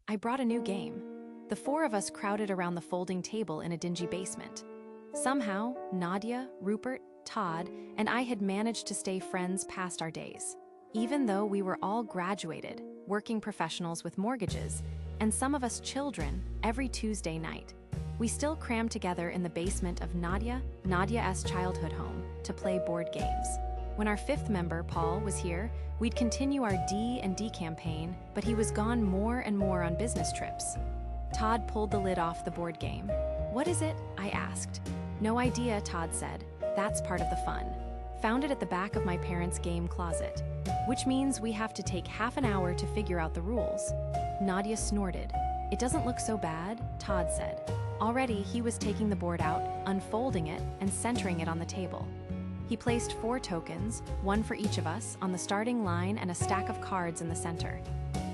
I brought a new game. The four of us crowded around the folding table in a dingy basement. Somehow, Nadia, Rupert, Todd, and I had managed to stay friends past our days. Even though we were all graduated, working professionals with mortgages, and some of us children every Tuesday night, we still crammed together in the basement of Nadia's childhood home to play board games. When our fifth member, Paul, was here, we'd continue our D&D campaign, but he was gone more and more on business trips. Todd pulled the lid off the board game. "What is it?" I asked. "No idea," Todd said. "That's part of the fun. Found it at the back of my parents' game closet. Which means we have to take half an hour to figure out the rules." Nadia snorted. "It doesn't look so bad," Todd said. Already, he was taking the board out, unfolding it, and centering it on the table. He placed 4 tokens, one for each of us, on the starting line and a stack of cards in the center.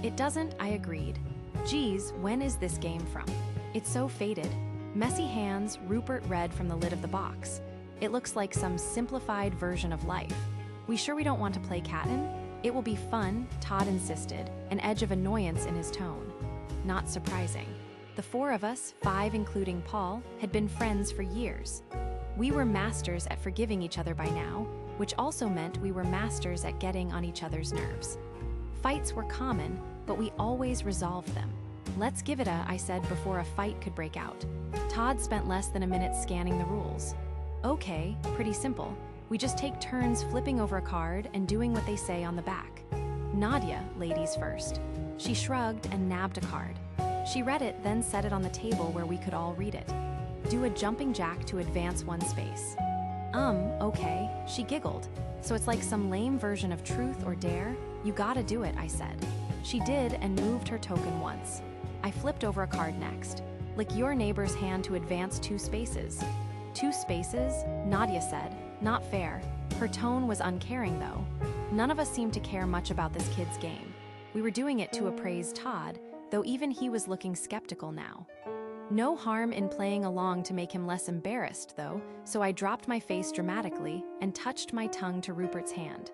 "It doesn't," I agreed. "Geez, when is this game from? It's so faded." "Messy hands," Rupert read from the lid of the box. "It looks like some simplified version of life. We sure we don't want to play Catan? It will be fun," Todd insisted, an edge of annoyance in his tone. Not surprising. The 4 of us, 5 including Paul, had been friends for years. We were masters at forgiving each other by now, which also meant we were masters at getting on each other's nerves. Fights were common, but we always resolved them. "Let's give it a," I said before a fight could break out. Todd spent less than a minute scanning the rules. "Okay, pretty simple. We just take turns flipping over a card and doing what they say on the back. Nadia, ladies first." She shrugged and nabbed a card. She read it, then set it on the table where we could all read it. "Do a jumping jack to advance 1 space." Okay," she giggled. "So it's like some lame version of truth or dare? You gotta do it," I said. She did and moved her token once. I flipped over a card next. "Lick your neighbor's hand to advance 2 spaces." "2 spaces?" Nadia said. "Not fair." Her tone was uncaring, though. None of us seemed to care much about this kid's game. We were doing it to appraise Todd, though even he was looking skeptical now. No harm in playing along to make him less embarrassed, though, so I dropped my face dramatically and touched my tongue to Rupert's hand.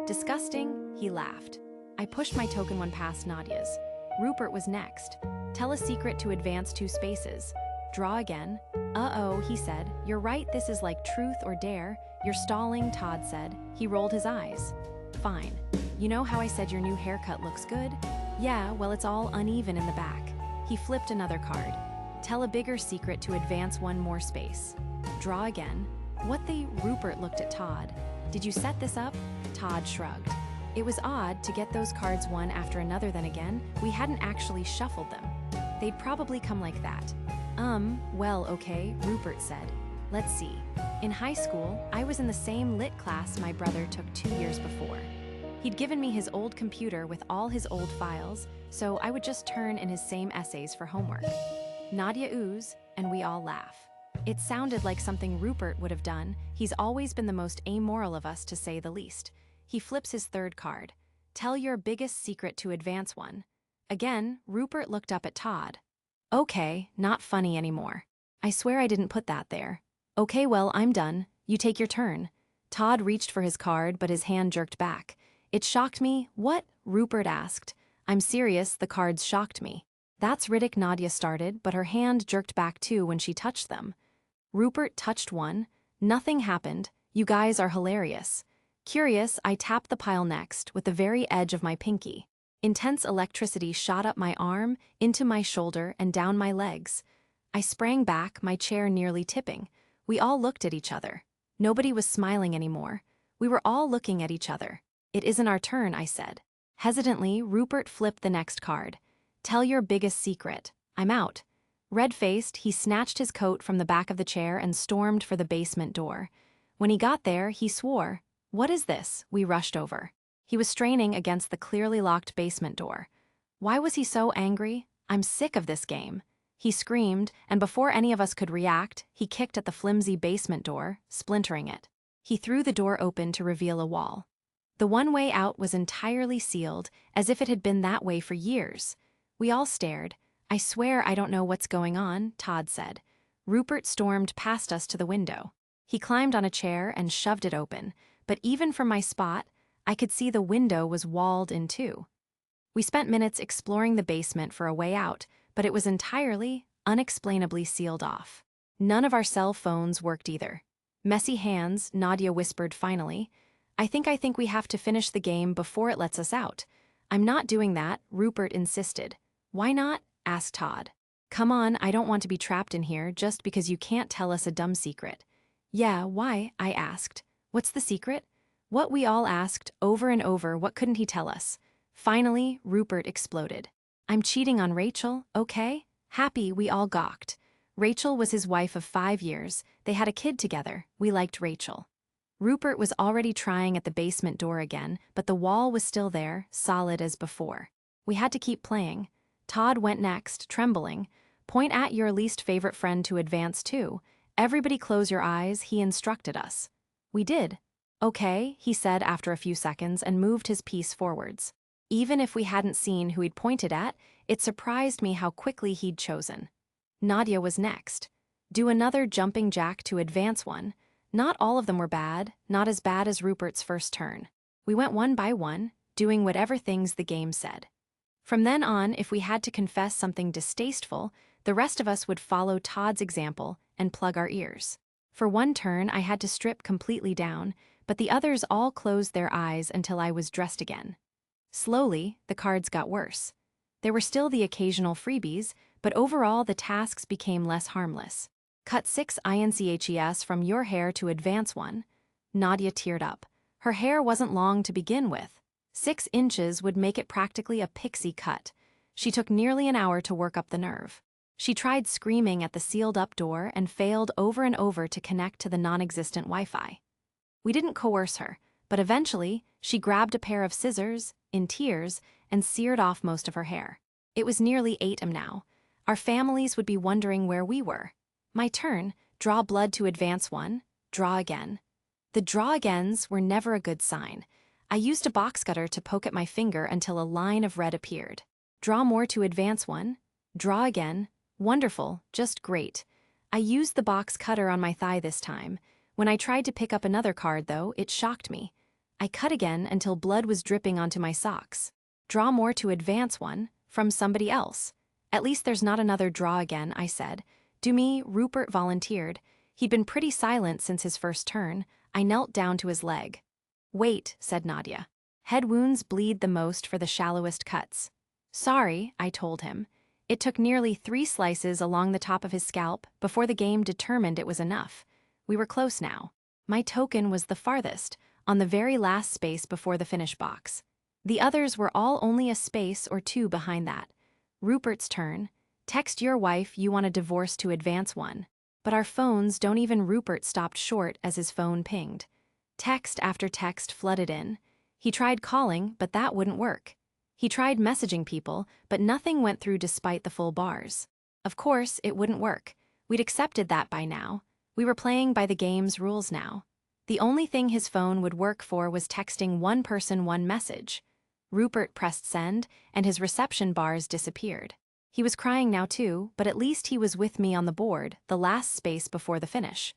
"Disgusting," he laughed. I pushed my token one past Nadia's. Rupert was next. "Tell a secret to advance 2 spaces." "Draw again." "Uh-oh," he said. "You're right, this is like truth or dare." "You're stalling," Todd said. He rolled his eyes. "Fine. You know how I said your new haircut looks good?" "Yeah, well, it's all uneven in the back." He flipped another card. "Tell a bigger secret to advance 1 more space." "Draw again." "What the—" Rupert looked at Todd. "Did you set this up?" Todd shrugged. It was odd to get those cards one after another then again. We hadn't actually shuffled them. They'd probably come like that. Well, okay," Rupert said. "Let's see. In high school, I was in the same lit class my brother took 2 years before. He'd given me his old computer with all his old files, so I would just turn in his same essays for homework." Nadia oohs, and we all laugh. It sounded like something Rupert would have done. He's always been the most amoral of us, to say the least. He flips his 3rd card. "Tell your biggest secret to advance 1." Again, Rupert looked up at Todd. "Okay, not funny anymore. I swear I didn't put that there." "Okay, well, I'm done. You take your turn." Todd reached for his card, but his hand jerked back. It shocked me. "What?" Rupert asked. "I'm serious, the cards shocked me." "That's Riddick," Nadia started, but her hand jerked back too when she touched them. Rupert touched one. Nothing happened. "You guys are hilarious." Curious, I tapped the pile next, with the very edge of my pinky. Intense electricity shot up my arm, into my shoulder, and down my legs. I sprang back, my chair nearly tipping. We all looked at each other. Nobody was smiling anymore. We were all looking at each other. "It isn't our turn," I said. Hesitantly, Rupert flipped the next card. "Tell your biggest secret." "I'm out." Red-faced, he snatched his coat from the back of the chair and stormed for the basement door. When he got there, he swore. "What is this?" We rushed over. He was straining against the clearly locked basement door. Why was he so angry? "I'm sick of this game." He screamed, and before any of us could react, he kicked at the flimsy basement door, splintering it. He threw the door open to reveal a wall. The one way out was entirely sealed, as if it had been that way for years. We all stared. "I swear I don't know what's going on," Todd said. Rupert stormed past us to the window. He climbed on a chair and shoved it open, but even from my spot, I could see the window was walled in 2. We spent minutes exploring the basement for a way out, but it was entirely, unexplainably sealed off. None of our cell phones worked either. Messy hands, Nadia whispered finally. I think we have to finish the game before it lets us out. I'm not doing that, Rupert insisted. Why not? Asked Todd. Come on, I don't want to be trapped in here just because you can't tell us a dumb secret. Yeah, why? I asked. What's the secret? What we all asked, over and over, what couldn't he tell us? Finally, Rupert exploded. I'm cheating on Rachel, okay? Happy, we all gawked. Rachel was his wife of 5 years. They had a kid together. We liked Rachel. Rupert was already trying at the basement door again, but the wall was still there, solid as before. We had to keep playing. Todd went next, trembling. Point at your least favorite friend to advance too. Everybody close your eyes, he instructed us. We did. Okay, he said after a few seconds and moved his piece forwards. Even if we hadn't seen who he'd pointed at, it surprised me how quickly he'd chosen. Nadia was next. Do another jumping jack to advance one. Not all of them were bad, not as bad as Rupert's first turn. We went one by one, doing whatever things the game said. From then on, if we had to confess something distasteful, the rest of us would follow Todd's example and plug our ears. For one turn, I had to strip completely down, but the others all closed their eyes until I was dressed again. Slowly, the cards got worse. There were still the occasional freebies, but overall the tasks became less harmless. Cut 6 inches from your hair to advance one. Nadia teared up. Her hair wasn't long to begin with. 6 inches would make it practically a pixie cut. She took nearly an hour to work up the nerve. She tried screaming at the sealed-up door and failed over and over to connect to the non-existent Wi-Fi. We didn't coerce her, but eventually, she grabbed a pair of scissors, in tears, and seared off most of her hair. It was nearly 8 am now. Our families would be wondering where we were. My turn, draw blood to advance one, draw again. The draw agains were never a good sign. I used a box cutter to poke at my finger until a line of red appeared. Draw more to advance one, draw again. Wonderful, just great. I used the box cutter on my thigh this time. When I tried to pick up another card, though, it shocked me. I cut again until blood was dripping onto my socks. Draw more to advance one, from somebody else. At least there's not another draw again, I said. Do me, Rupert volunteered. He'd been pretty silent since his first turn. I knelt down to his leg. Wait, said Nadia. Head wounds bleed the most for the shallowest cuts. Sorry, I told him. It took nearly 3 slices along the top of his scalp before the game determined it was enough. We were close now. My token was the farthest, on the very last space before the finish box. The others were all only a space or 2 behind that. Rupert's turn. Text your wife you want a divorce to advance one. But our phones don't even Rupert stopped short as his phone pinged. Text after text flooded in. He tried calling, but that wouldn't work. He tried messaging people, but nothing went through despite the full bars. Of course, it wouldn't work. We'd accepted that by now. We were playing by the game's rules now. The only thing his phone would work for was texting one person one message. Rupert pressed send, and his reception bars disappeared. He was crying now too, but at least he was with me on the board, the last space before the finish.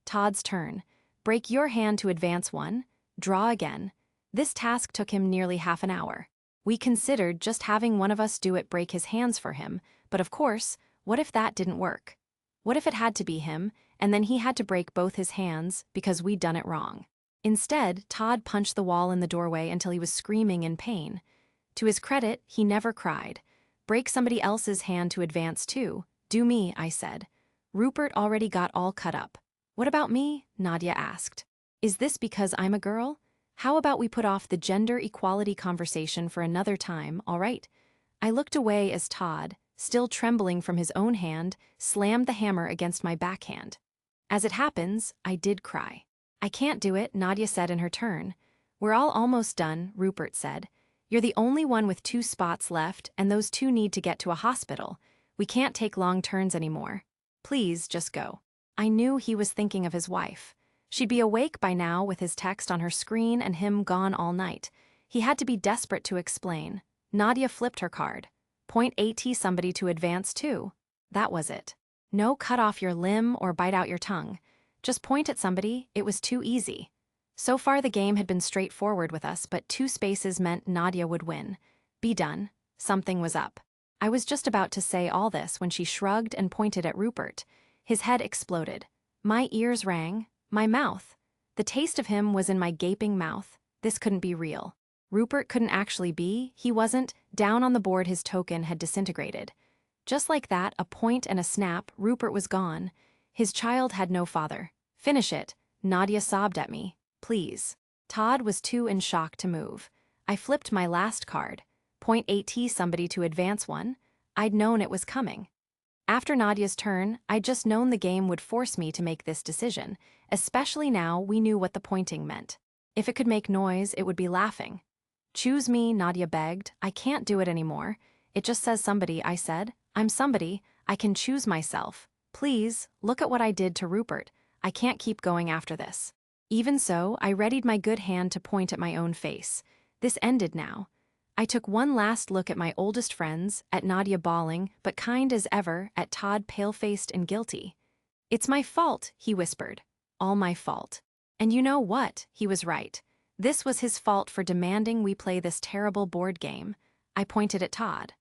Todd's turn. Break your hand to advance one. Draw again. This task took him nearly half an hour. We considered just having one of us do it break his hands for him, but of course, what if that didn't work? What if it had to be him, and then he had to break both his hands because we'd done it wrong? Instead, Todd punched the wall in the doorway until he was screaming in pain. To his credit, he never cried. Break somebody else's hand to advance too. Do me, I said. Rupert already got all cut up. What about me? Nadia asked. Is this because I'm a girl? How about we put off the gender equality conversation for another time, all right? I looked away as Todd, still trembling from his own hand, slammed the hammer against my backhand. As it happens, I did cry. I can't do it, Nadia said in her turn. We're all almost done, Rupert said. You're the only one with 2 spots left, and those 2 need to get to a hospital. We can't take long turns anymore. Please, just go. I knew he was thinking of his wife. She'd be awake by now with his text on her screen and him gone all night. He had to be desperate to explain. Nadia flipped her card. Point at somebody to advance too. That was it. No cut off your limb or bite out your tongue. Just point at somebody, it was too easy. So far the game had been straightforward with us, but 2 spaces meant Nadia would win. Be done. Something was up. I was just about to say all this when she shrugged and pointed at Rupert. His head exploded. My ears rang. My mouth. The taste of him was in my gaping mouth. This couldn't be real. Rupert couldn't actually be. He wasn't. Down on the board his token had disintegrated. Just like that, a point and a snap, Rupert was gone. His child had no father. Finish it. Nadia sobbed at me. Please. Todd was too in shock to move. I flipped my last card. Point AT somebody to advance one. I'd known it was coming. After Nadia's turn, I'd just known the game would force me to make this decision, especially now we knew what the pointing meant. If it could make noise, it would be laughing. Choose me, Nadia begged. I can't do it anymore. It just says somebody, I said. I'm somebody. I can choose myself. Please, look at what I did to Rupert. I can't keep going after this. Even so, I readied my good hand to point at my own face. This ended now. I took one last look at my oldest friends, at Nadia bawling, but kind as ever, at Todd pale-faced and guilty. It's my fault, he whispered. All my fault. And you know what? He was right. This was his fault for demanding we play this terrible board game. I pointed at Todd.